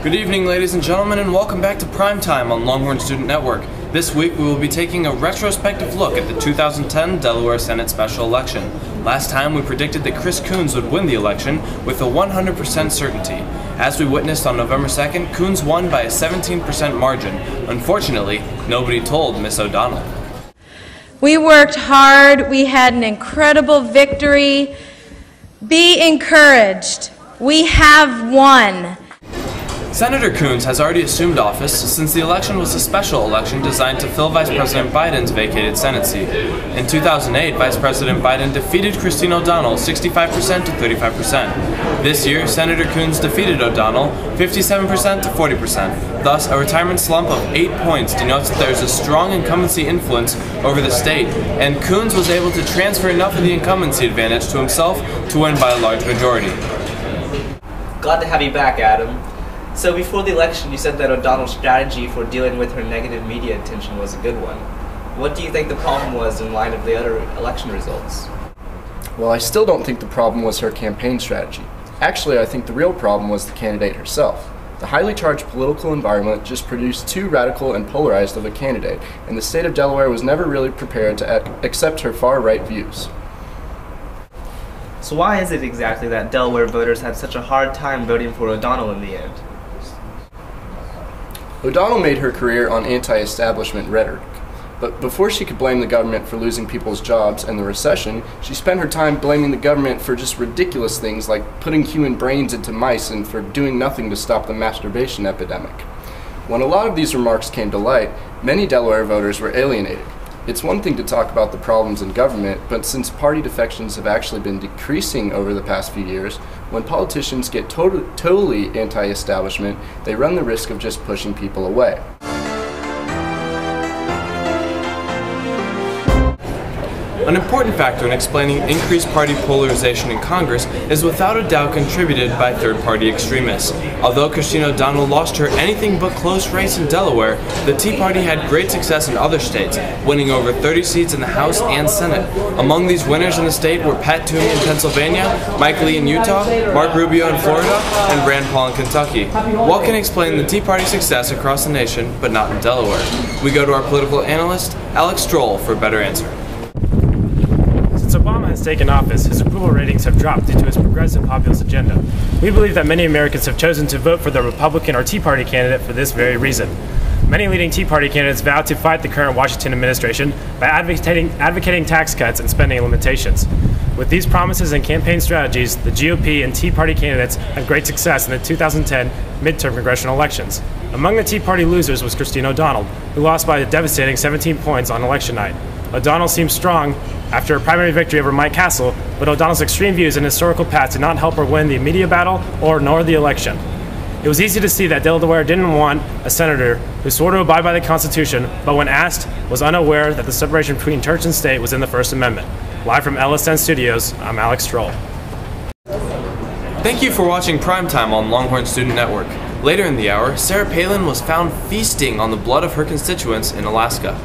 Good evening, ladies and gentlemen, and welcome back to Primetime on Longhorn Student Network. This week we will be taking a retrospective look at the 2010 Delaware Senate special election. Last time we predicted that Chris Coons would win the election with a 100% certainty. As we witnessed on November 2nd, Coons won by a 17% margin. Unfortunately, nobody told Miss O'Donnell. We worked hard. We had an incredible victory. Be encouraged. We have won. Senator Coons has already assumed office since the election was a special election designed to fill Vice President Biden's vacated Senate seat. In 2008, Vice President Biden defeated Christine O'Donnell 65% to 35%. This year, Senator Coons defeated O'Donnell 57% to 40%. Thus, a retirement slump of 8 points denotes that there is a strong incumbency influence over the state, and Coons was able to transfer enough of the incumbency advantage to himself to win by a large majority. Glad to have you back, Adam. So before the election, you said that O'Donnell's strategy for dealing with her negative media attention was a good one. What do you think the problem was in light of the other election results? Well, I still don't think the problem was her campaign strategy. Actually, I think the real problem was the candidate herself. The highly charged political environment just produced too radical and polarized of a candidate, and the state of Delaware was never really prepared to accept her far-right views. So why is it exactly that Delaware voters had such a hard time voting for O'Donnell in the end? O'Donnell made her career on anti-establishment rhetoric, but before she could blame the government for losing people's jobs and the recession, she spent her time blaming the government for just ridiculous things like putting human brains into mice and for doing nothing to stop the masturbation epidemic. When a lot of these remarks came to light, many Delaware voters were alienated. It's one thing to talk about the problems in government, but since party defections have actually been decreasing over the past few years, when politicians get totally anti-establishment, they run the risk of just pushing people away. An important factor in explaining increased party polarization in Congress is without a doubt contributed by third-party extremists. Although Christine O'Donnell lost her anything but close race in Delaware, the Tea Party had great success in other states, winning over 30 seats in the House and Senate. Among these winners in the state were Pat Toomey in Pennsylvania, Mike Lee in Utah, Mark Rubio in Florida, and Rand Paul in Kentucky. What can explain the Tea Party's success across the nation, but not in Delaware? We go to our political analyst, Alex Stroll, for a better answer. Since Obama has taken office, his approval ratings have dropped due to his progressive populist agenda. We believe that many Americans have chosen to vote for the Republican or Tea Party candidate for this very reason. Many leading Tea Party candidates vowed to fight the current Washington administration by advocating tax cuts and spending limitations. With these promises and campaign strategies, the GOP and Tea Party candidates had great success in the 2010 midterm congressional elections. Among the Tea Party losers was Christine O'Donnell, who lost by a devastating 17 points on election night. O'Donnell seemed strong after a primary victory over Mike Castle, but O'Donnell's extreme views and historical past did not help her win the media battle nor the election. It was easy to see that Delaware didn't want a senator who swore to abide by the Constitution, but when asked, was unaware that the separation between church and state was in the First Amendment. Live from LSN Studios, I'm Alex Stroll. Thank you for watching Primetime on Longhorn Student Network. Later in the hour, Sarah Palin was found feasting on the blood of her constituents in Alaska.